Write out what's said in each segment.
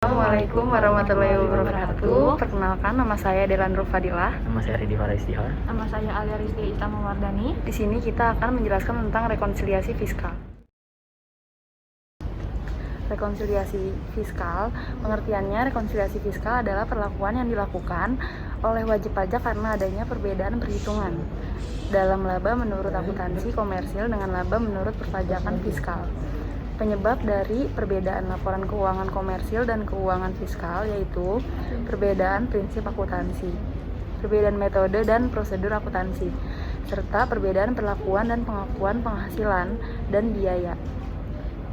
Assalamualaikum warahmatullahi wabarakatuh. Perkenalkan, nama saya Delan Rufadilah. Nama saya Ridi Faraistihar. Nama saya Alia Rizky Islamawardani. Di sini kita akan menjelaskan tentang rekonsiliasi fiskal. Rekonsiliasi fiskal, pengertiannya rekonsiliasi fiskal adalah perlakuan yang dilakukan oleh wajib pajak karena adanya perbedaan perhitungan dalam laba menurut akuntansi komersil dengan laba menurut perpajakan fiskal. Penyebab dari perbedaan laporan keuangan komersil dan keuangan fiskal yaitu perbedaan prinsip akuntansi, perbedaan metode dan prosedur akuntansi, serta perbedaan perlakuan dan pengakuan penghasilan dan biaya,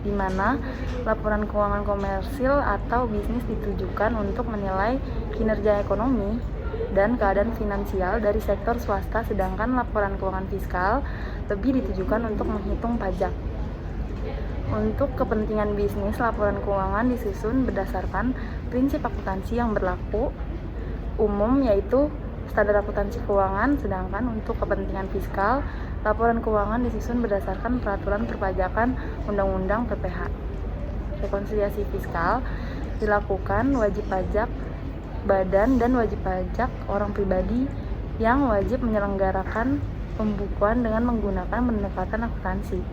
di mana laporan keuangan komersil atau bisnis ditujukan untuk menilai kinerja ekonomi dan keadaan finansial dari sektor swasta, sedangkan laporan keuangan fiskal lebih ditujukan untuk menghitung pajak. Untuk kepentingan bisnis, laporan keuangan disusun berdasarkan prinsip akuntansi yang berlaku umum yaitu standar akuntansi keuangan, sedangkan untuk kepentingan fiskal, laporan keuangan disusun berdasarkan peraturan perpajakan Undang-Undang PPH. Rekonsiliasi fiskal dilakukan wajib pajak badan dan wajib pajak orang pribadi yang wajib menyelenggarakan pembukuan dengan menggunakan pendekatan akuntansi.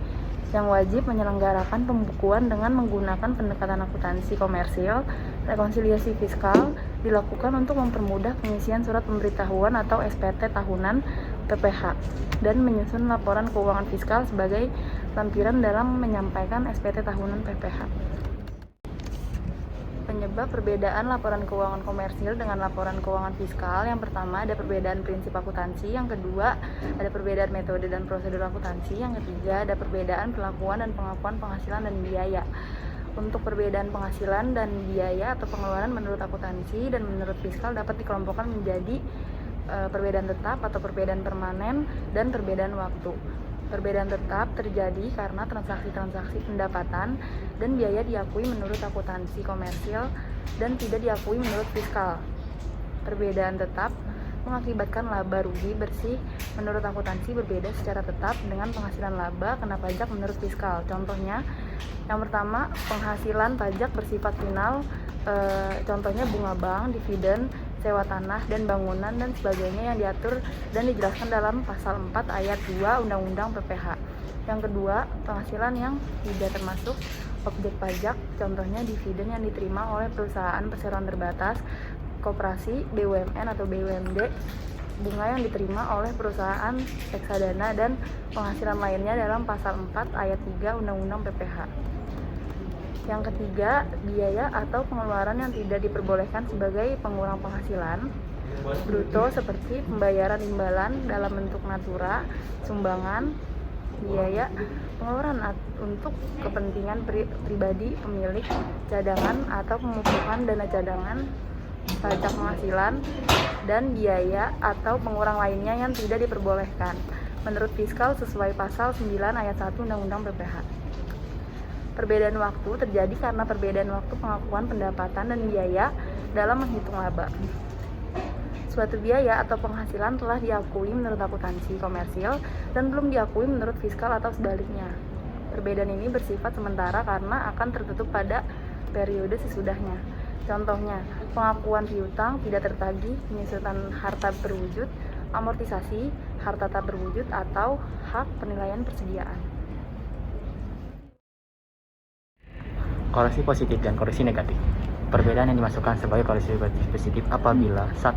Yang wajib menyelenggarakan pembukuan dengan menggunakan pendekatan akuntansi komersil. Rekonsiliasi fiskal dilakukan untuk mempermudah pengisian surat pemberitahuan atau SPT tahunan PPH dan menyusun laporan keuangan fiskal sebagai lampiran dalam menyampaikan SPT tahunan PPH. Penyebab perbedaan laporan keuangan komersil dengan laporan keuangan fiskal: yang pertama ada perbedaan prinsip akuntansi, yang kedua ada perbedaan metode dan prosedur akuntansi, yang ketiga ada perbedaan perlakuan dan pengakuan penghasilan dan biaya. Untuk perbedaan penghasilan dan biaya atau pengeluaran menurut akuntansi dan menurut fiskal dapat dikelompokkan menjadi perbedaan tetap atau perbedaan permanen dan perbedaan waktu. Perbedaan tetap terjadi karena transaksi-transaksi pendapatan dan biaya diakui menurut akuntansi komersil dan tidak diakui menurut fiskal. Perbedaan tetap mengakibatkan laba rugi bersih menurut akuntansi berbeda secara tetap dengan penghasilan laba kena pajak menurut fiskal. Contohnya, yang pertama, penghasilan pajak bersifat final, contohnya bunga bank, dividen, sewa tanah dan bangunan dan sebagainya yang diatur dan dijelaskan dalam pasal 4 ayat 2 Undang-Undang PPH. Yang kedua, penghasilan yang tidak termasuk objek pajak, contohnya dividen yang diterima oleh perusahaan perseroan terbatas, koperasi, BUMN atau BUMD, bunga yang diterima oleh perusahaan reksadana dan penghasilan lainnya dalam pasal 4 ayat 3 Undang-Undang PPH. Yang ketiga, biaya atau pengeluaran yang tidak diperbolehkan sebagai pengurang penghasilan bruto seperti pembayaran imbalan dalam bentuk natura, sumbangan, biaya, pengeluaran untuk kepentingan pribadi pemilik cadangan atau pemupukan dana cadangan, pajak penghasilan, dan biaya atau pengurang lainnya yang tidak diperbolehkan menurut fiskal sesuai pasal 9 ayat 1 Undang-Undang PPH. Perbedaan waktu terjadi karena perbedaan waktu pengakuan pendapatan dan biaya dalam menghitung laba. Suatu biaya atau penghasilan telah diakui menurut akuntansi komersil dan belum diakui menurut fiskal atau sebaliknya. Perbedaan ini bersifat sementara karena akan tertutup pada periode sesudahnya. Contohnya, pengakuan piutang tidak tertagih, penyusutan harta berwujud, amortisasi harta tak berwujud, atau hak penilaian persediaan. Koreksi positif dan koreksi negatif. Perbedaan yang dimasukkan sebagai koreksi positif apabila 1.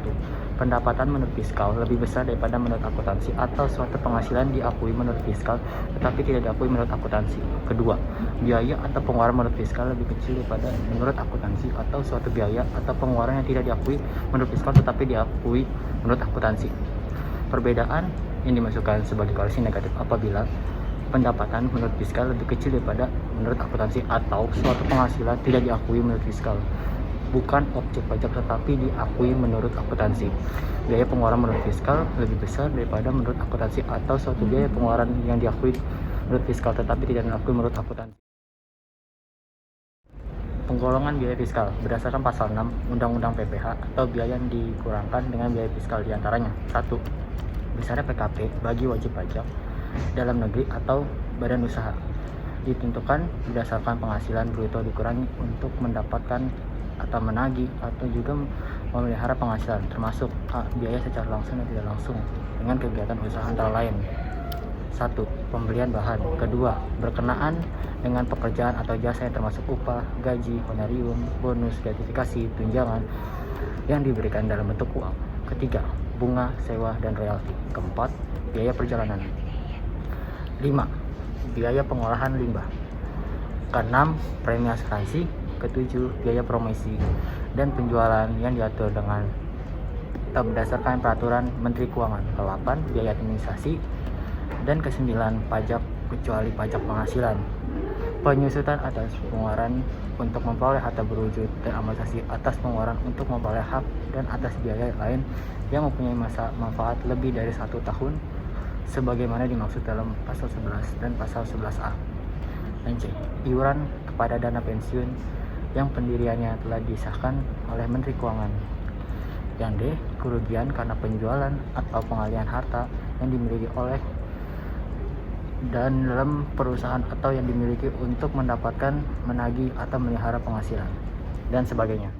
Pendapatan menurut fiskal lebih besar daripada menurut akuntansi atau suatu penghasilan diakui menurut fiskal tetapi tidak diakui menurut akuntansi. Kedua, biaya atau pengeluaran menurut fiskal lebih kecil daripada menurut akuntansi atau suatu biaya atau pengeluaran yang tidak diakui menurut fiskal tetapi diakui menurut akuntansi. Perbedaan yang dimasukkan sebagai koreksi negatif apabila pendapatan menurut fiskal lebih kecil daripada menurut akuntansi atau suatu penghasilan tidak diakui menurut fiskal, bukan objek pajak tetapi diakui menurut akuntansi. Biaya pengeluaran menurut fiskal lebih besar daripada menurut akuntansi atau suatu biaya pengeluaran yang diakui menurut fiskal tetapi tidak diakui menurut akuntansi. Penggolongan biaya fiskal berdasarkan pasal 6 Undang-Undang PPH atau biaya yang dikurangkan dengan biaya fiskal diantaranya: 1. Besarnya PKP bagi wajib pajak dalam negeri atau badan usaha ditentukan berdasarkan penghasilan bruto dikurangi untuk mendapatkan atau menagih atau juga memelihara penghasilan, termasuk biaya secara langsung dan tidak langsung dengan kegiatan usaha antara lain. 1. Pembelian bahan. Kedua, berkenaan dengan pekerjaan atau jasa yang termasuk upah, gaji, honorium, bonus, gratifikasi, tunjangan yang diberikan dalam bentuk uang. Ketiga, bunga, sewa, dan royalti. Keempat, biaya perjalanan. 5. Biaya pengolahan limbah. Keenam, premi asuransi. Ketujuh, biaya promosi dan penjualan yang diatur dengan berdasarkan peraturan Menteri Keuangan. Ke-8, biaya administrasi. Dan ke-9, pajak kecuali pajak penghasilan. Penyusutan atas pengeluaran untuk memperoleh harta berwujud dan amortisasi atas pengeluaran untuk memperoleh hak dan atas biaya lain yang mempunyai masa manfaat lebih dari 1 tahun sebagaimana dimaksud dalam pasal 11 dan pasal 11A. Dan C. Iuran kepada dana pensiun yang pendiriannya telah disahkan oleh Menteri Keuangan. Yang D. Kerugian karena penjualan atau pengalihan harta yang dimiliki oleh dan dalam perusahaan atau yang dimiliki untuk mendapatkan, menagih, atau memelihara penghasilan, dan sebagainya.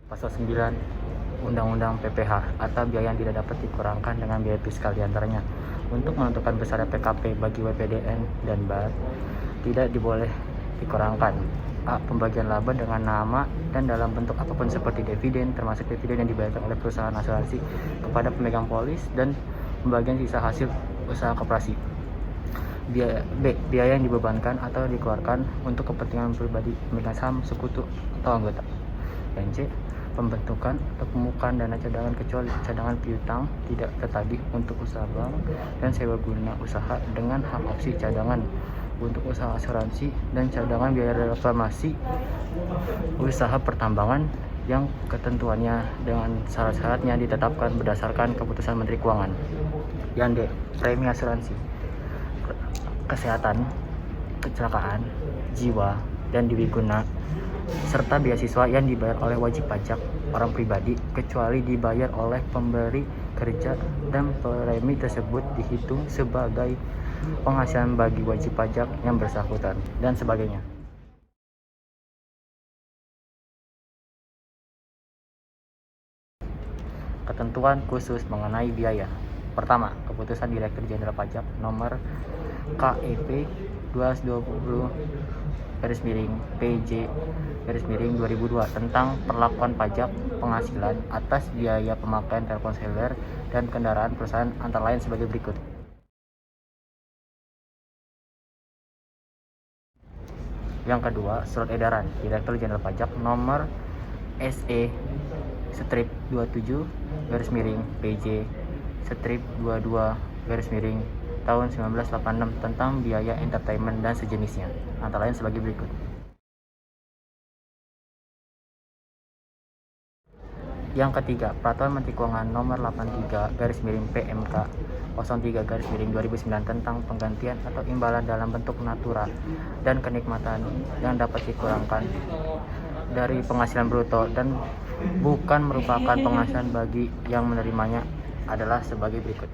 Pasal 9 Undang-Undang PPH atau biaya yang tidak dapat dikurangkan dengan biaya fiskal diantaranya untuk menentukan besarnya PKP bagi WPDN dan BAR tidak diboleh dikurangkan. A. Pembagian laba dengan nama dan dalam bentuk apapun seperti dividen, termasuk dividen yang dibayarkan oleh perusahaan asuransi kepada pemegang polis, dan pembagian sisa hasil usaha koperasi. B. Biaya yang dibebankan atau dikeluarkan untuk kepentingan pribadi pemegang saham, sekutu, atau anggota. Dan C. Pembentukan atau pemukaan dana cadangan kecuali cadangan piutang tidak tertagih untuk usaha bank dan sewa guna usaha dengan hak opsi cadangan untuk usaha asuransi dan cadangan biaya reklamasi usaha pertambangan yang ketentuannya dengan syarat-syaratnya ditetapkan berdasarkan keputusan Menteri Keuangan. Yang D. Premi asuransi kesehatan, kecelakaan, jiwa, dan dwiguna serta beasiswa yang dibayar oleh wajib pajak orang pribadi kecuali dibayar oleh pemberi kerja dan premi tersebut dihitung sebagai penghasilan bagi wajib pajak yang bersangkutan, dan sebagainya. Ketentuan khusus mengenai biaya. Pertama, Keputusan Direktur Jenderal Pajak Nomor KEP 220/PJ/2002 tentang perlakuan pajak penghasilan atas biaya pemakaian telepon seluler dan kendaraan perusahaan antara lain sebagai berikut. Yang kedua, Surat Edaran Direktur Jenderal Pajak Nomor SE/PJ/22 tahun 1986 tentang biaya entertainment dan sejenisnya, antara lain sebagai berikut. Yang ketiga, Peraturan Menteri Keuangan Nomor 83/PMK 03/2009 tentang penggantian atau imbalan dalam bentuk natura dan kenikmatan yang dapat dikurangkan dari penghasilan bruto dan bukan merupakan penghasilan bagi yang menerimanya adalah sebagai berikut.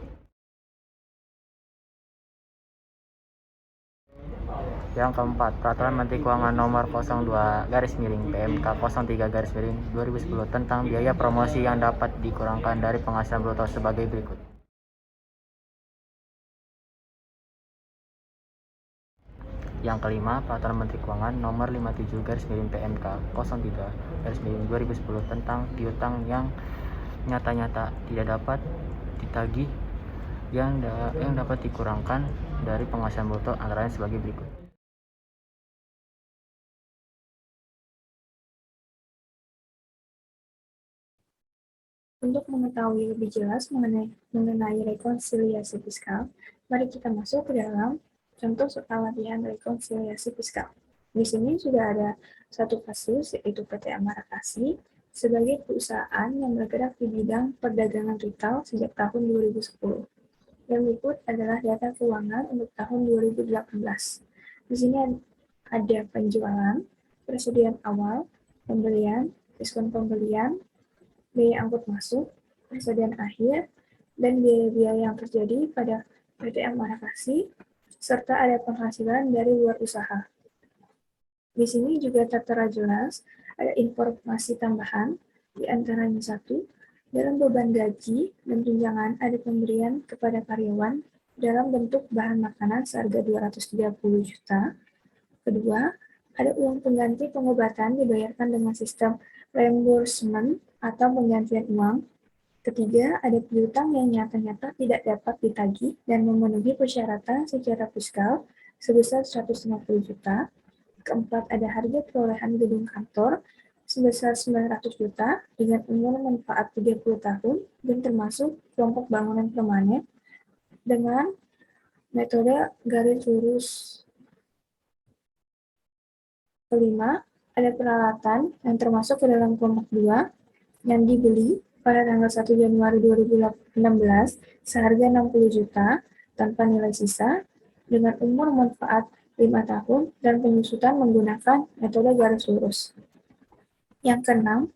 Yang keempat, Peraturan Menteri Keuangan Nomor 02/PMK 03/2010 tentang biaya promosi yang dapat dikurangkan dari penghasilan bruto sebagai berikut. Yang kelima, Peraturan Menteri Keuangan Nomor 57/PMK 03/2010 tentang piutang yang nyata-nyata tidak dapat ditagih yang dapat dikurangkan dari penghasilan bruto antara lain sebagai berikut. Untuk mengetahui lebih jelas mengenai rekonsiliasi fiskal, mari kita masuk ke dalam contoh soal latihan rekonsiliasi fiskal. Di sini sudah ada satu kasus, yaitu PT Amara Kasih, sebagai perusahaan yang bergerak di bidang perdagangan retail sejak tahun 2010. Yang berikut adalah data keuangan untuk tahun 2018. Di sini ada penjualan, persediaan awal, pembelian, diskon pembelian, biaya angkut masuk, persediaan akhir, dan biaya-biaya yang terjadi pada PT Amara Kasih serta ada penghasilan dari luar usaha. Di sini juga tertera jelas ada informasi tambahan, di antaranya satu, dalam beban gaji dan tunjangan ada pemberian kepada karyawan dalam bentuk bahan makanan seharga 230 juta. Kedua, ada uang pengganti pengobatan dibayarkan dengan sistem reimbursement atau penggantian uang. Ketiga, ada piutang yang nyata-nyata tidak dapat ditagih dan memenuhi persyaratan secara fiskal sebesar 150 juta. Keempat, ada harga perolehan gedung kantor sebesar 900 juta dengan umur manfaat 30 tahun dan termasuk kelompok bangunan permanen dengan metode garis lurus. Kelima, ada peralatan yang termasuk ke dalam kelompok 2 yang dibeli pada tanggal 1 Januari 2016 seharga 60 juta tanpa nilai sisa dengan umur manfaat 5 tahun dan penyusutan menggunakan metode garis lurus. Yang keenam,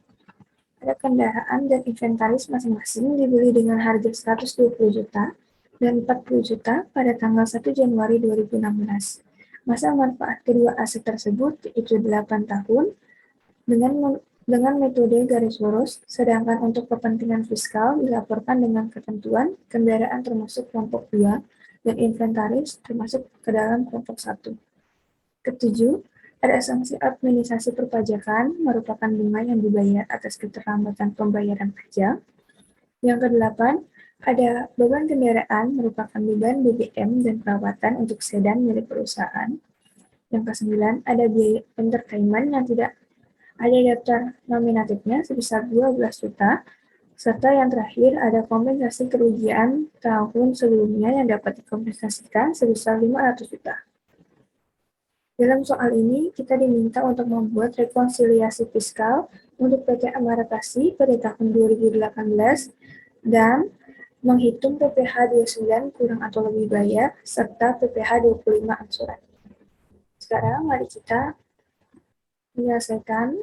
ada kendaraan dan inventaris masing-masing dibeli dengan harga 120 juta dan 40 juta pada tanggal 1 Januari 2016. Masa manfaat kedua aset tersebut yaitu 8 tahun dengan metode garis lurus, sedangkan untuk kepentingan fiskal dilaporkan dengan ketentuan kendaraan termasuk kelompok 2 dan inventaris termasuk ke dalam kelompok 1. Ketujuh, ada sanksi administrasi perpajakan merupakan bunga yang dibayar atas keterlambatan pembayaran pajak. Yang kedelapan, ada beban kendaraan merupakan beban BBM dan perawatan untuk sedan milik perusahaan. Yang kesembilan, ada biaya entertainment yang tidak ada daftar nominatifnya sebesar 12 juta. Serta yang terakhir, ada kompensasi kerugian tahun sebelumnya yang dapat dikompensasikan sebesar 500 juta. Dalam soal ini, kita diminta untuk membuat rekonsiliasi fiskal untuk PT Amarakasi pada tahun 2018 dan menghitung PPh 29 kurang atau lebih bayar, serta PPh 25 angsuran. Sekarang mari kita menyelesaikan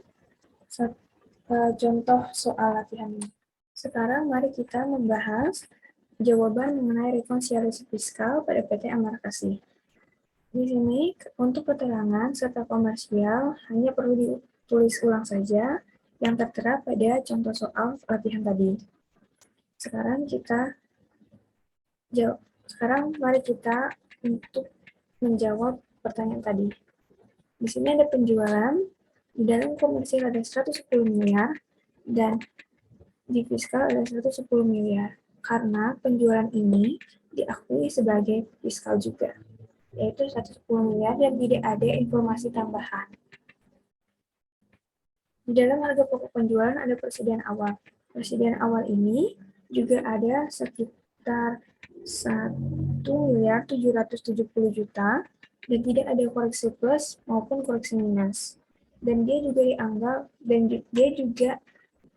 contoh soal latihan ini. Sekarang mari kita membahas jawaban mengenai rekonsiliasi fiskal pada PT Amarakasi. Di sini, untuk keterangan serta komersial hanya perlu ditulis ulang saja yang tertera pada contoh soal latihan tadi. Sekarang mari kita untuk menjawab pertanyaan tadi. Di sini ada penjualan, di dalam komersial ada 110 miliar, dan di fiskal ada 110 miliar, karena penjualan ini diakui sebagai fiskal juga, yaitu 110 miliar dan tidak ada informasi tambahan. Di dalam harga pokok penjualan ada persediaan awal. Persediaan awal ini juga ada sekitar 1.770 juta dan tidak ada koreksi plus maupun koreksi minus. Dan dia juga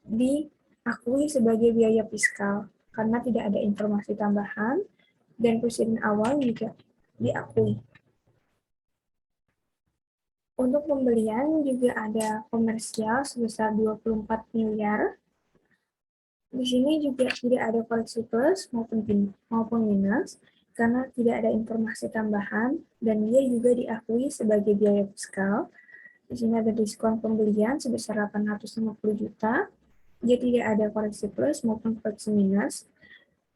diakui sebagai biaya fiskal karena tidak ada informasi tambahan dan persediaan awal juga diakui. Untuk pembelian juga ada komersial sebesar 24 miliar. Di sini juga tidak ada koreksi plus maupun minus karena tidak ada informasi tambahan dan dia juga diakui sebagai biaya fiskal. Di sini ada diskon pembelian sebesar 850 juta. Dia tidak ada koreksi plus maupun koreksi minus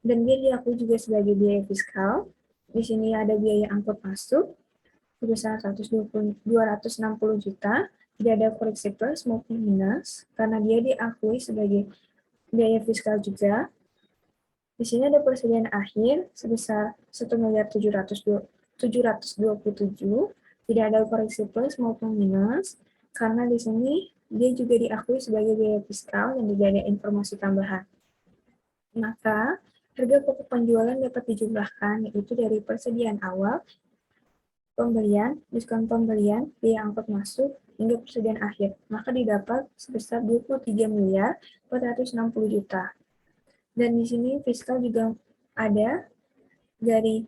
dan dia diakui juga sebagai biaya fiskal. Di sini ada biaya angkut masuk sebesar 260 juta, tidak ada koreksi plus maupun minus, karena dia diakui sebagai biaya fiskal juga. Di sini ada persediaan akhir sebesar 1.727, tidak ada koreksi plus maupun minus, karena di sini dia juga diakui sebagai biaya fiskal dan tidak ada informasi tambahan. Maka, harga pokok penjualan dapat dijumlahkan, yaitu dari persediaan awal, pembelian, diskon pembelian, biaya angkut masuk, hingga persediaan akhir. Maka didapat sebesar 23 miliar 460 juta. Dan di sini fiskal juga ada dari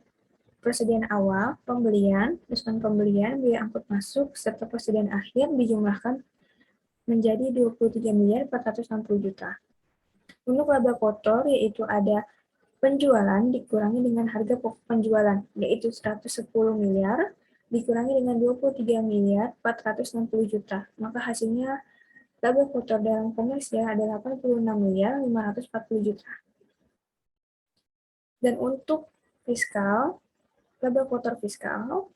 persediaan awal, pembelian, diskon pembelian, biaya angkut masuk, serta persediaan akhir dijumlahkan menjadi 23 miliar 460 juta. Untuk laba kotor yaitu ada penjualan dikurangi dengan harga pokok penjualan, yaitu 110 miliar, dikurangi dengan 23 miliar 460 juta. Maka hasilnya laba kotor dalam komersial adalah 86 miliar 540 juta. Dan untuk fiskal, laba kotor fiskal,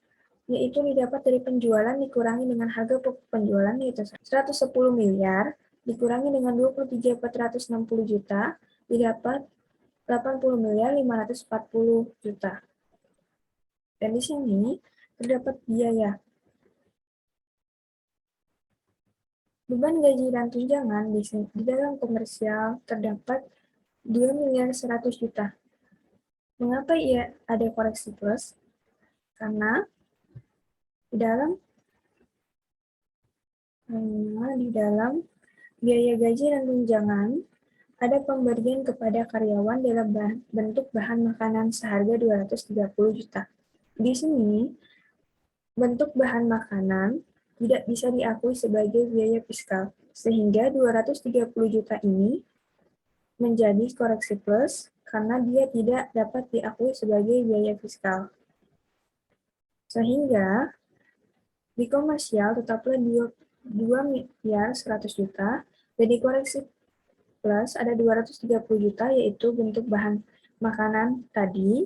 yaitu didapat dari penjualan dikurangi dengan harga pokok penjualan, yaitu 110 miliar, dikurangi dengan 23.460 juta, didapat 80 miliar 540 juta. Dan di sini terdapat biaya. Beban gaji dan tunjangan di dalam komersial terdapat 2 miliar 100 juta. Mengapa ia ada koreksi plus? Karena di dalam biaya gaji dan tunjangan ada pemberian kepada karyawan dalam bentuk bahan makanan seharga 230 juta. Di sini, bentuk bahan makanan tidak bisa diakui sebagai biaya fiskal, sehingga 230 juta ini menjadi koreksi plus karena dia tidak dapat diakui sebagai biaya fiskal. Sehingga di komersial tetaplah 2 miliar 100 juta, dan di koreksi plus ada 230 juta, yaitu bentuk bahan makanan tadi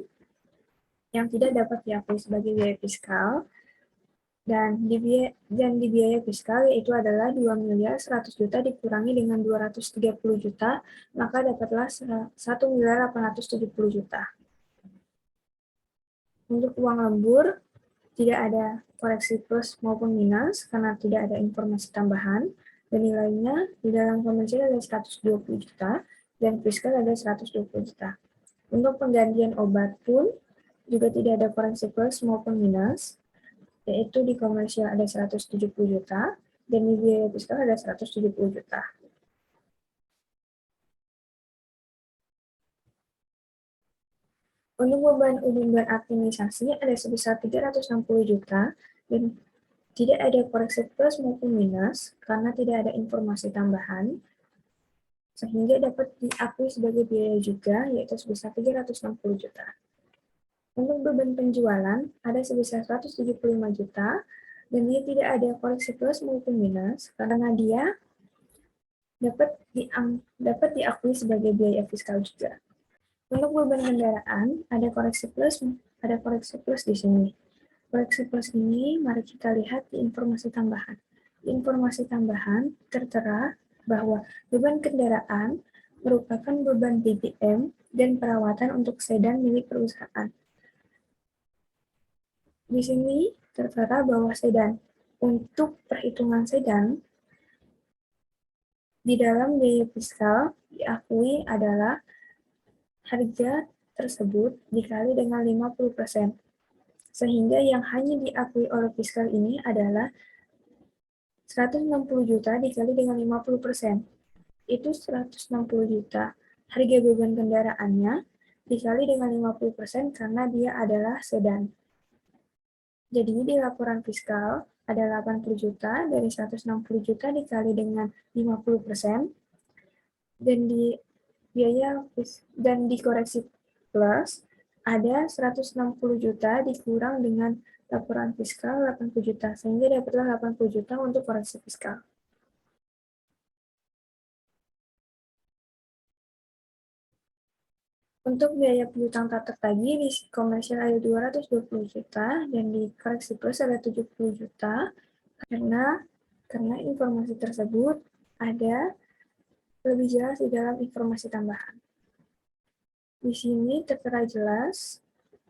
yang tidak dapat diakui sebagai biaya fiskal, dan di biaya fiskal yaitu adalah 2 miliar 100 juta dikurangi dengan 230 juta, maka dapatlah 1 miliar 870 juta. Untuk uang lembur, tidak ada koreksi plus maupun minus karena tidak ada informasi tambahan, dan nilainya di dalam komersial ada 120 juta, dan fiskal ada 120 juta. Untuk penggantian obat pun juga tidak ada koreksi plus maupun minus, yaitu di komersial ada 170 juta, dan di biaya fiskal ada 170 juta. Untuk beban umum dan administrasi ada sebesar 360 juta, dan tidak ada koreksi plus maupun minus karena tidak ada informasi tambahan, sehingga dapat diakui sebagai biaya juga, yaitu sebesar 360 juta. Untuk beban penjualan ada sebesar 175 juta, dan dia tidak ada koreksi plus maupun minus karena dia dapat diakui sebagai biaya fiskal juga. Untuk beban kendaraan ada koreksi plus di sini. Koreksi plus ini mari kita lihat di informasi tambahan. Di informasi tambahan tertera bahwa beban kendaraan merupakan beban BBM dan perawatan untuk sedan milik perusahaan. Di sini tertera bahwa sedan, untuk perhitungan sedan, di dalam biaya fiskal diakui adalah harga tersebut dikali dengan 50%. Sehingga yang hanya diakui oleh fiskal ini adalah 160 juta dikali dengan 50%. Itu 160 juta. Harga beban kendaraannya dikali dengan 50% karena dia adalah sedan. Jadi di laporan fiskal ada 80 juta, dari 160 juta dikali dengan 50%, dan di koreksi plus ada 160 juta dikurang dengan laporan fiskal 80 juta, sehingga dapatlah 80 juta untuk koreksi fiskal. Untuk biaya piutang tak tertagih di komersial ada 220 juta, dan di koreksi plus ada 70 juta, karena informasi tersebut ada lebih jelas di dalam informasi tambahan. Di sini tertera jelas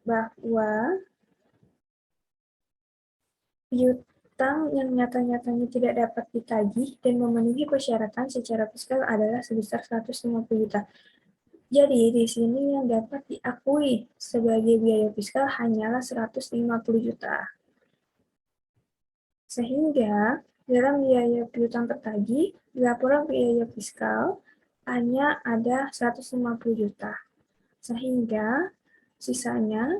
bahwa piutang yang nyata-nyatanya tidak dapat ditagih dan memenuhi persyaratan secara fiskal adalah sebesar 150 juta. Jadi, di sini yang dapat diakui sebagai biaya fiskal hanyalah 150 juta. Sehingga, dalam biaya piutang tertagih, di laporan biaya fiskal hanya ada 150 juta. Sehingga, sisanya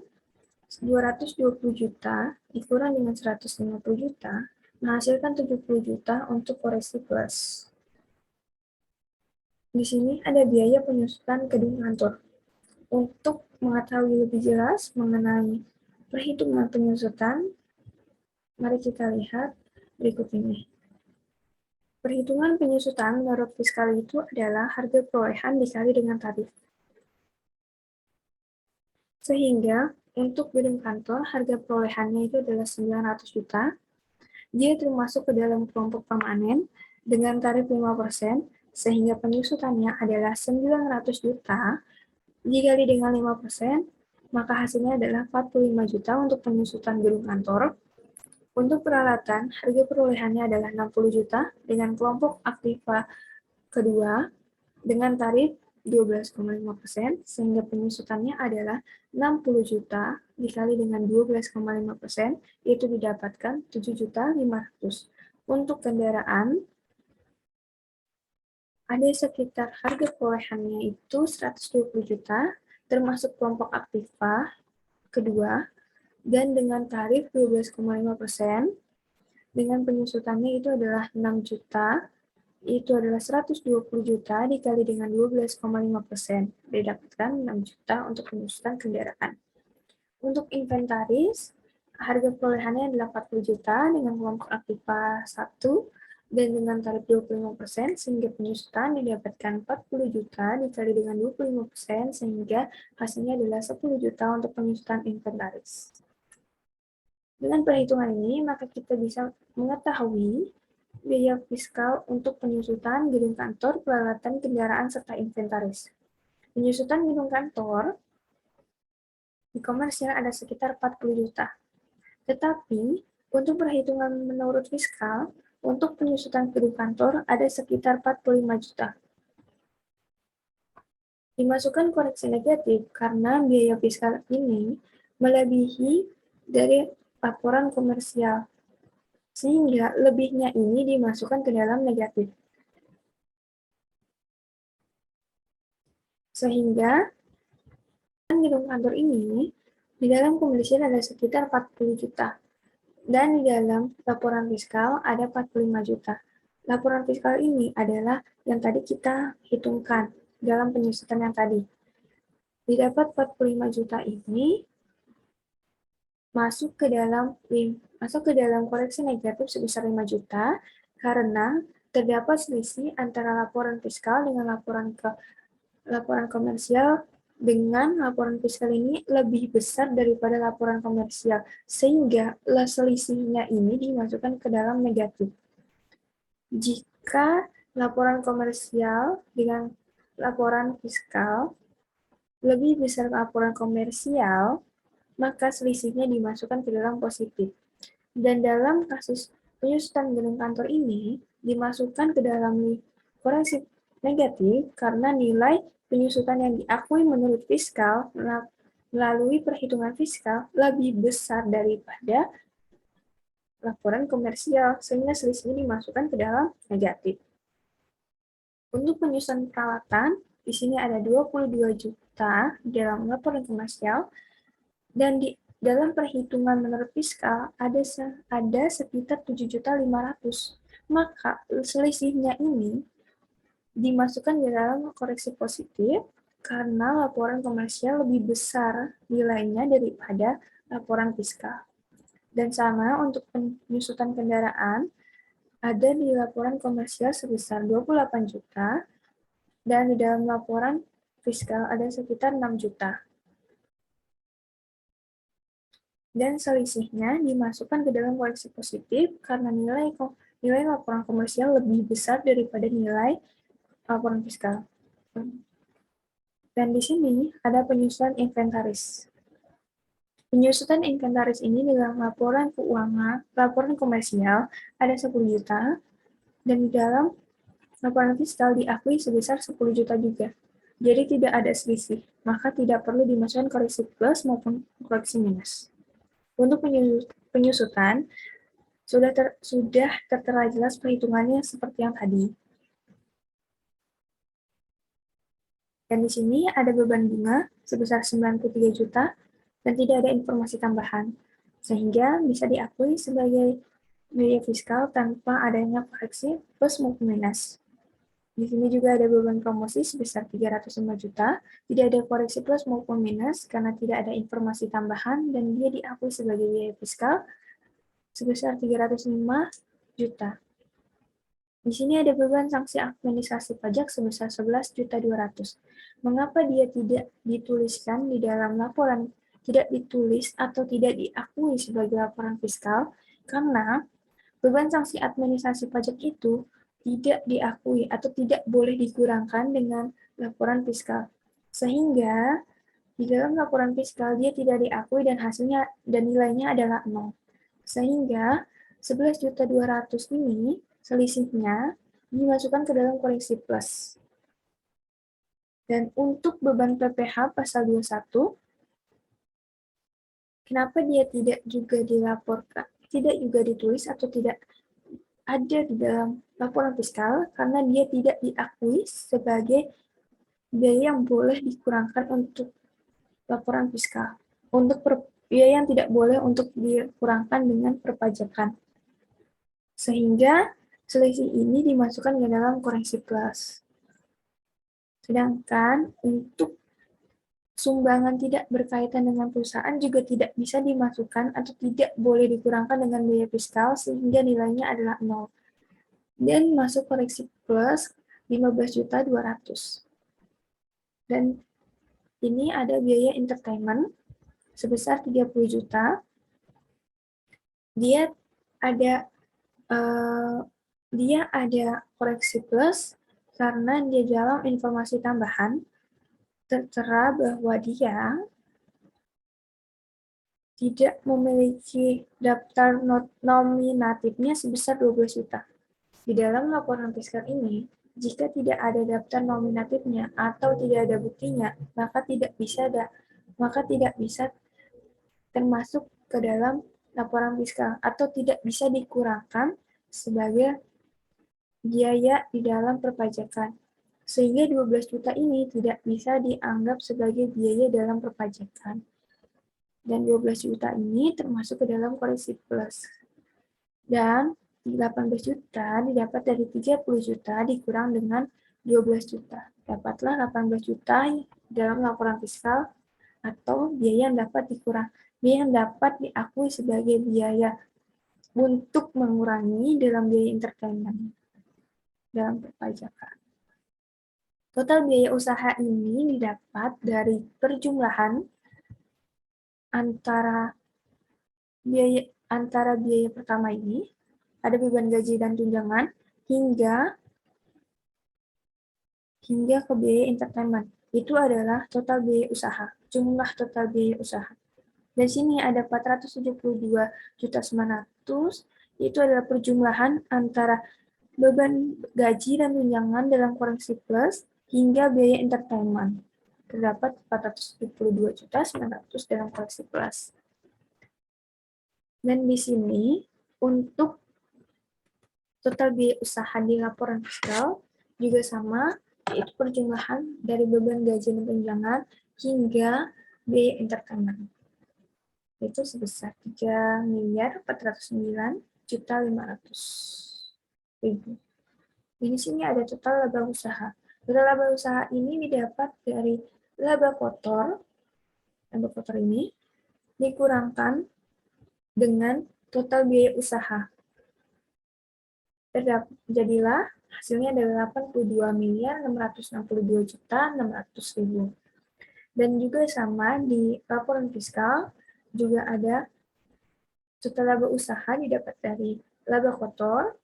220 juta dikurang dengan 150 juta, menghasilkan 70 juta untuk koreksi plus. Di sini ada biaya penyusutan gedung kantor. Untuk mengetahui lebih jelas mengenai perhitungan penyusutan, mari kita lihat berikut ini. Perhitungan penyusutan menurut fiskal itu adalah harga perolehan dikali dengan tarif. Sehingga untuk gedung kantor, harga perolehannya itu adalah 900 juta. Dia termasuk ke dalam kelompok permanen dengan tarif 5%, sehingga penyusutannya adalah 900 juta. Dikali dengan 5%, maka hasilnya adalah 45 juta untuk penyusutan gedung kantor. Untuk peralatan, harga perolehannya adalah 60 juta dengan kelompok aktiva kedua dengan tarif 12,5%, sehingga penyusutannya adalah 60 juta dikali dengan 12,5%, yaitu didapatkan 7.500.000. Untuk kendaraan, ada sekitar harga perolehannya itu 120 juta, termasuk kelompok aktiva kedua, dan dengan tarif 12,5%, dengan penyusutannya itu adalah 6 juta, itu adalah 120 juta dikali dengan 12,5%, didapatkan 6 juta untuk penyusutan kendaraan. Untuk inventaris, harga perolehannya adalah 40 juta dengan kelompok aktiva 1, dan dengan tarif 25%, sehingga penyusutan didapatkan 40 juta dikali dengan 25%, sehingga hasilnya adalah 10 juta untuk penyusutan inventaris. Dengan perhitungan ini, maka kita bisa mengetahui biaya fiskal untuk penyusutan gedung kantor, peralatan kendaraan, serta inventaris. Penyusutan gedung kantor di komersial ada sekitar 40 juta. Tetapi, untuk perhitungan menurut fiskal, untuk penyusutan gedung kantor ada sekitar 45 juta. Dimasukkan koreksi negatif karena biaya fiskal ini melebihi dari laporan komersial, sehingga lebihnya ini dimasukkan ke dalam negatif. Sehingga gedung kantor ini di dalam komersial ada sekitar 40 juta. Dan di dalam laporan fiskal ada 45 juta. Laporan fiskal ini adalah yang tadi kita hitungkan dalam penyusutan yang tadi. Didapat 45 juta ini masuk ke dalam koreksi negatif sebesar 5 juta karena terdapat selisih antara laporan fiskal dengan laporan komersial, dengan laporan fiskal ini lebih besar daripada laporan komersial, sehingga selisihnya ini dimasukkan ke dalam negatif. Jika laporan komersial dengan laporan fiskal lebih besar laporan komersial, maka selisihnya dimasukkan ke dalam positif. Dan dalam kasus penyusutan gedung kantor ini, dimasukkan ke dalam koreksi negatif karena nilai penyusutan yang diakui menurut fiskal melalui perhitungan fiskal lebih besar daripada laporan komersial, sehingga selisihnya dimasukkan ke dalam negatif. Untuk penyusutan peralatan, di sini ada 22 juta dalam laporan komersial, dan di dalam perhitungan menurut fiskal ada sekitar 7.500.000. Maka selisihnya ini dimasukkan di dalam koreksi positif karena laporan komersial lebih besar nilainya daripada laporan fiskal. Dan sama untuk penyusutan kendaraan, ada di laporan komersial sebesar 28 juta, dan di dalam laporan fiskal ada sekitar 6 juta. Dan selisihnya dimasukkan ke dalam koreksi positif karena nilai laporan komersial lebih besar daripada nilai laporan fiskal. Dan di sini ada penyusutan inventaris. Penyusutan inventaris ini dalam laporan keuangan, laporan komersial ada 10 juta, dan di dalam laporan fiskal diakui sebesar 10 juta juga. Jadi tidak ada selisih, maka tidak perlu dimasukkan koreksi plus maupun koreksi minus. Untuk penyusutan, sudah tertera jelas perhitungannya seperti yang tadi. Dan di sini ada beban bunga sebesar 93 juta dan tidak ada informasi tambahan, sehingga bisa diakui sebagai biaya fiskal tanpa adanya koreksi plus maupun minus. Di sini juga ada beban promosi sebesar 305 juta, tidak ada koreksi plus maupun minus karena tidak ada informasi tambahan dan dia diakui sebagai biaya fiskal sebesar 305 juta. Di sini ada beban sanksi administrasi pajak sebesar 11.200. Mengapa dia tidak dituliskan di dalam laporan, tidak ditulis atau tidak diakui sebagai laporan fiskal? Karena beban sanksi administrasi pajak itu tidak diakui atau tidak boleh dikurangkan dengan laporan fiskal. Sehingga di dalam laporan fiskal dia tidak diakui dan hasilnya dan nilainya adalah 0. Sehingga 11.200 ini selisihnya dimasukkan ke dalam koreksi plus. Dan untuk beban PPh pasal 21, kenapa dia tidak juga dilaporkan, tidak juga ditulis atau tidak ada di dalam laporan fiskal? Karena dia tidak diakui sebagai biaya yang boleh dikurangkan untuk laporan fiskal. Untuk biaya yang tidak boleh untuk dikurangkan dengan perpajakan. Sehingga selisih ini dimasukkan ke dalam koreksi plus. Sedangkan untuk sumbangan tidak berkaitan dengan perusahaan juga tidak bisa dimasukkan atau tidak boleh dikurangkan dengan biaya fiskal sehingga nilainya adalah 0. Dan masuk koreksi plus 15.200. Dan ini ada biaya entertainment sebesar 30 juta. Dia ada koreksi plus karena dia dalam informasi tambahan tertera bahwa dia tidak memiliki daftar nominatifnya sebesar 12 juta. Di dalam laporan fiskal ini, jika tidak ada daftar nominatifnya atau tidak ada buktinya, maka tidak bisa termasuk ke dalam laporan fiskal atau tidak bisa dikurangkan sebagai biaya di dalam perpajakan. Sehingga 12 juta ini tidak bisa dianggap sebagai biaya dalam perpajakan. Dan 12 juta ini termasuk ke dalam koreksi plus. Dan 18 juta didapat dari 30 juta dikurang dengan 12 juta. Dapatlah 18 juta dalam laporan fiskal atau biaya yang dapat diakui sebagai biaya untuk mengurangi dalam biaya entertainment dalam perpajakan. Total biaya usaha ini didapat dari perjumlahan antara biaya pertama ini, ada beban gaji dan tunjangan, hingga ke biaya entertainment. Itu adalah total biaya usaha, jumlah total biaya usaha. Dan sini ada 472.900.000, itu adalah perjumlahan antara beban gaji dan tunjangan dalam koreksi plus hingga biaya entertainment. Terdapat 472.900.000 dalam koreksi plus. Dan di sini untuk total biaya usaha di laporan fiskal juga sama, yaitu perjumlahan dari beban gaji dan tunjangan hingga biaya entertainment. Itu sebesar 3.409.500.000. Di sini ada total laba usaha. Total laba usaha ini didapat dari laba kotor ini dikurangkan dengan total biaya usaha. Jadilah hasilnya adalah 82.662.600.000. Dan juga sama di laporan fiskal juga ada total laba usaha didapat dari laba kotor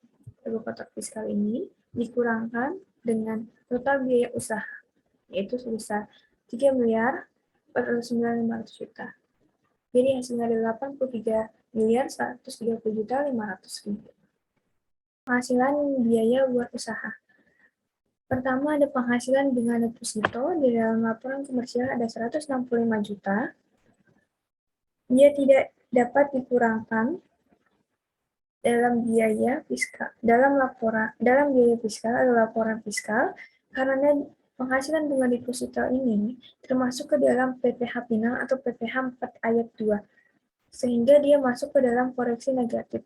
fiskal ini dikurangkan dengan total biaya usaha, yaitu sebesar 3.409.500.000. Jadi hasilnya adalah 83.130.500.000. Penghasilan biaya buat usaha. Pertama ada penghasilan dengan deposito, di dalam laporan komersial ada 165 juta. Dia tidak dapat dikurangkan dalam biaya fiskal, dalam biaya fiskal atau laporan fiskal, karena penghasilan bunga deposito ini termasuk ke dalam PPh Pinang atau PPh 4 ayat 2, sehingga dia masuk ke dalam koreksi negatif.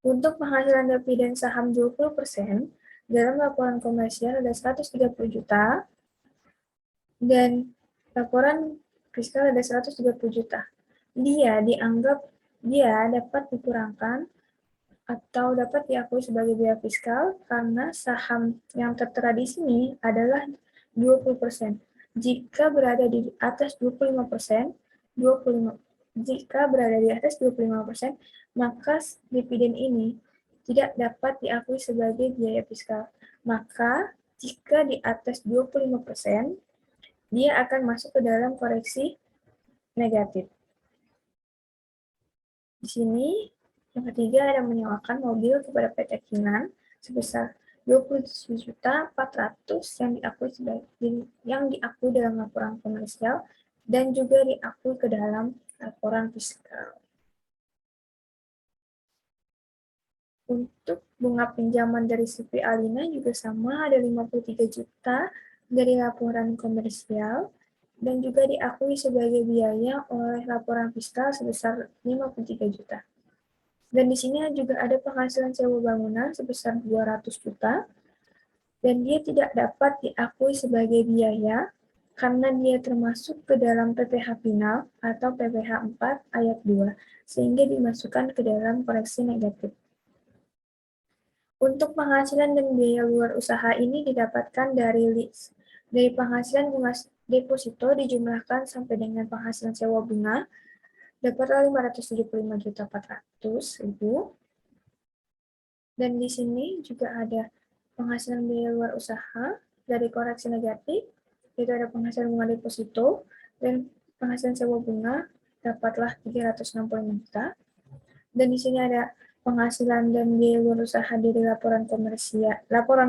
Untuk penghasilan dividen saham 20%, dalam laporan komersial ada 130 juta, dan laporan fiskal ada 130 juta. Dia dapat dikurangkan atau dapat diakui sebagai biaya fiskal karena saham yang tertera di sini adalah 20%. Jika berada di atas 25%, jika berada di atas 25%, maka dividen ini tidak dapat diakui sebagai biaya fiskal. Maka jika di atas 25%, dia akan masuk ke dalam koreksi negatif. Di sini, yang ketiga ada menyewakan mobil kepada PT Kinan sebesar 27.400.000 yang diakui dalam laporan komersial dan juga diakui ke dalam laporan fiskal. Untuk bunga pinjaman dari CV Alina juga sama, ada 53 juta dari laporan komersial dan juga diakui sebagai biaya oleh laporan fiskal sebesar 53 juta. Dan di sini juga ada penghasilan sewa bangunan sebesar 200 juta dan dia tidak dapat diakui sebagai biaya karena dia termasuk ke dalam PPh final atau PPh 4 ayat 2 sehingga dimasukkan ke dalam koreksi negatif. Untuk penghasilan dan biaya luar usaha ini didapatkan dari penghasilan bunga deposito dijumlahkan sampai dengan penghasilan sewa bunga, dapatlah 575.400.000. Dan di sini juga ada penghasilan biaya luar usaha dari koreksi negatif, yaitu ada penghasilan bunga deposito, dan penghasilan sewa bunga dapatlah 365 juta. Dan di sini ada penghasilan dan biaya luar usaha dari laporan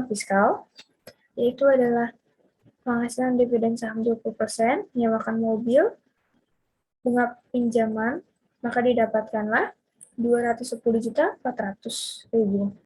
fiskal, yaitu adalah penghasilan dividen saham 20%, menyewakan mobil, bunga pinjaman, maka didapatkanlah 210.400.000.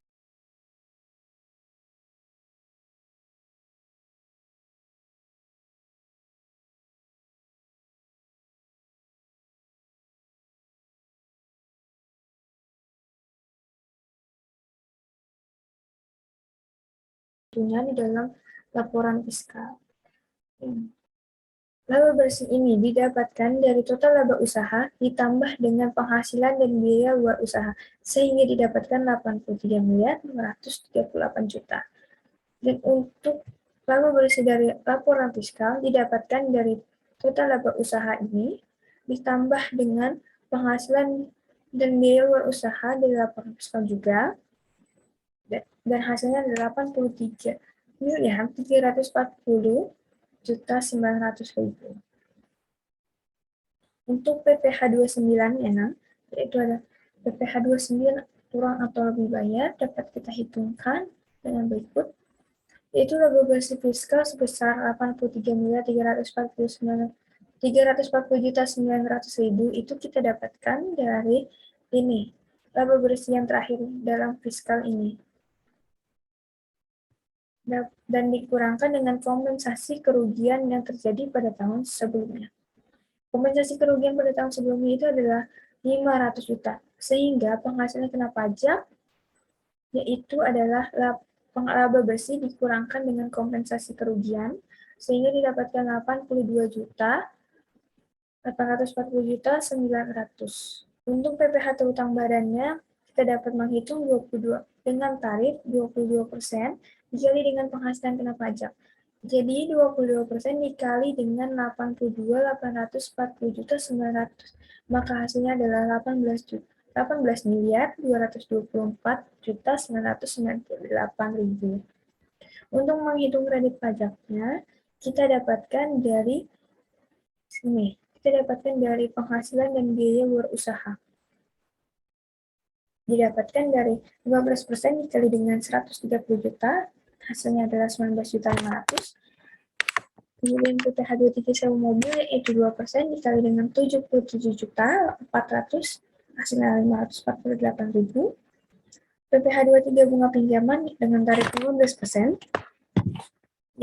Di dalam laporan fiskal. Laba bersih ini didapatkan dari total laba usaha ditambah dengan penghasilan dan biaya luar usaha, sehingga didapatkan 83.238 juta. Dan untuk laba bersih dari laporan fiskal didapatkan dari total laba usaha ini ditambah dengan penghasilan dan biaya luar usaha dari laporan fiskal juga, dan hasilnya adalah 83.340.900.000. Untuk PPh 29 ya, yaitu ada PPh 29 kurang atau lebih bayar dapat kita hitungkan dengan berikut, yaitu laba bersih fiskal sebesar 83.340.900.000 itu kita dapatkan dari ini, laba bersih yang terakhir dalam fiskal ini, dan dikurangkan dengan kompensasi kerugian yang terjadi pada tahun sebelumnya. Kompensasi kerugian pada tahun sebelumnya itu adalah 500 juta, sehingga penghasilan kena pajak yaitu adalah laba bersih dikurangkan dengan kompensasi kerugian, sehingga didapatkan 82.840.900. Untuk PPh atau utang badannya, kita dapat menghitung 22 dengan tarif 22% dikali dengan penghasilan kena pajak. Jadi 22% dikali dengan 82.840.900, maka hasilnya adalah 18.224.998.000. Untuk menghitung kredit pajaknya, kita dapatkan dari sini. Kita dapatkan dari penghasilan dan biaya luar usaha. Didapatkan dari 15% dikali dengan 130 juta, hasilnya adalah 19.500. Kemudian PPh 23 sewa mobil yaitu 2% dikali dengan 77.400, hasilnya 548.000. PPh 23 bunga pinjaman dengan tarif 15%,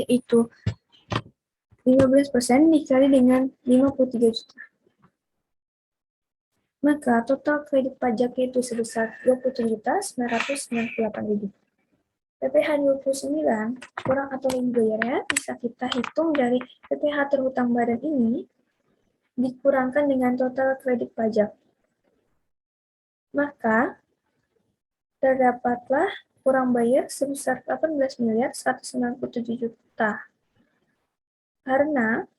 yaitu 15% dikali dengan 53 juta. Maka total kredit pajak itu sebesar 27.998.000. PPh 29 kurang atau lebih bayarnya bisa kita hitung dari PPh terhutang badan ini dikurangkan dengan total kredit pajak. Maka terdapatlah kurang bayar sebesar 18.197 juta. Karena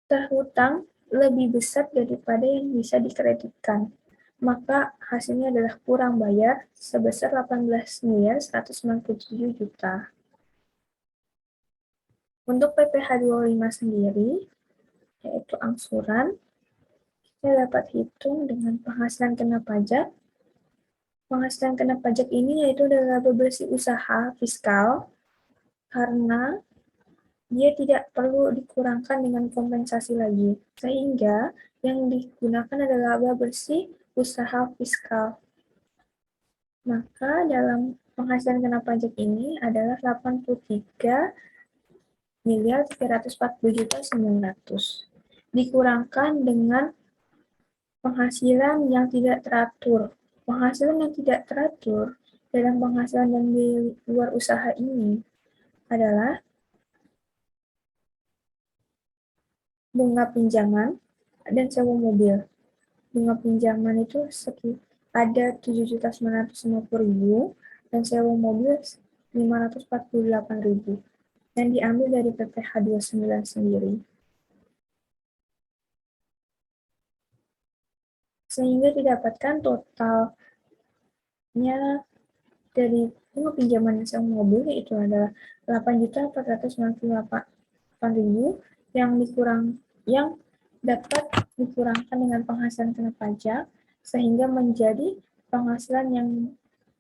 terhutang lebih besar daripada yang bisa dikreditkan. Maka hasilnya adalah kurang bayar sebesar 18.197 juta. Untuk PPh 25 sendiri, yaitu angsuran, kita dapat hitung dengan penghasilan kena pajak. Penghasilan kena pajak ini yaitu adalah laba bersih usaha fiskal, karena dia tidak perlu dikurangkan dengan kompensasi lagi, sehingga yang digunakan adalah laba bersih usaha fiskal. Maka dalam penghasilan kena pajak ini adalah 83.340.900 dikurangkan dengan penghasilan yang tidak teratur. Penghasilan yang tidak teratur dalam penghasilan dan di luar usaha ini adalah bunga pinjaman dan sewa mobil. Bunga pinjaman itu ada 7.950.000 dan sewa mobil 548.000 dan diambil dari PPh 29 sendiri. Sehingga didapatkan totalnya dari bunga pinjaman dan sewa mobil yaitu adalah 8.498.000 yang dapat dikurangkan dengan penghasilan kena pajak, sehingga menjadi penghasilan yang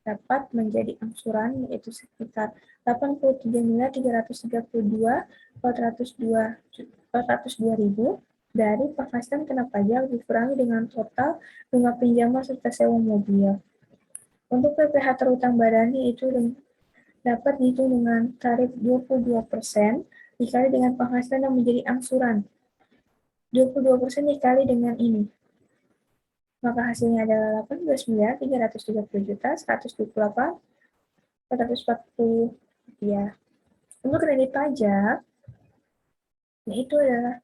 dapat menjadi angsuran yaitu sekitar 83.332.402 dari penghasilan kena pajak dikurangi dengan total bunga pinjaman serta sewa mobil. Untuk PPh terhutang badan itu dapat dihitung dengan tarif 22% dikali dengan penghasilan yang menjadi angsuran. 22% dikali dengan ini. Maka hasilnya adalah 18.330.128.440 rupiah. Untuk kredit pajak, yaitu adalah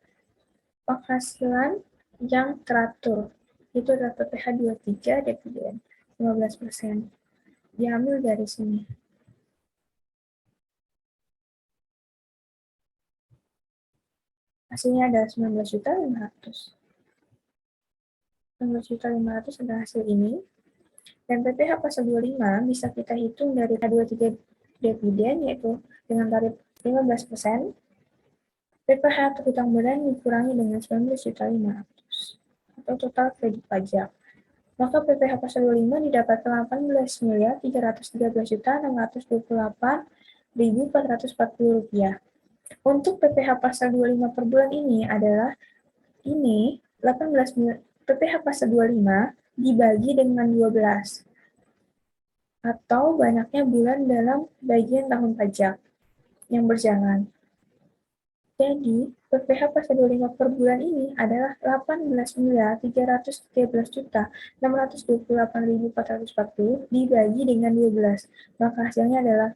penghasilan yang teratur. Itu adalah PPh 23 dividen 15%. Diambil dari sini. Hasilnya adalah 19.500. 19.500 adalah hasil ini. Dan PPh pasal 25 bisa kita hitung dari 23 dividen, yaitu dengan tarif 15%. PPh terhutang badan dikurangi dengan 19.500 atau total kredit pajak. Maka PPh pasal 25 didapatkan 18.313.628.440 rupiah. Untuk PPh pasal 25 per bulan ini adalah ini 18 PPh pasal 25 dibagi dengan 12 atau banyaknya bulan dalam bagian tahun pajak yang berjalan. Jadi, PPh pasal 25 per bulan ini adalah 18.313.628.440 dibagi dengan 12. Maka hasilnya adalah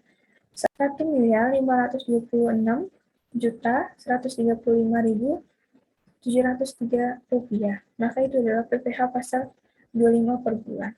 1.535.735.703 rupiah. Maka itu adalah PPh pasal 25 per bulan.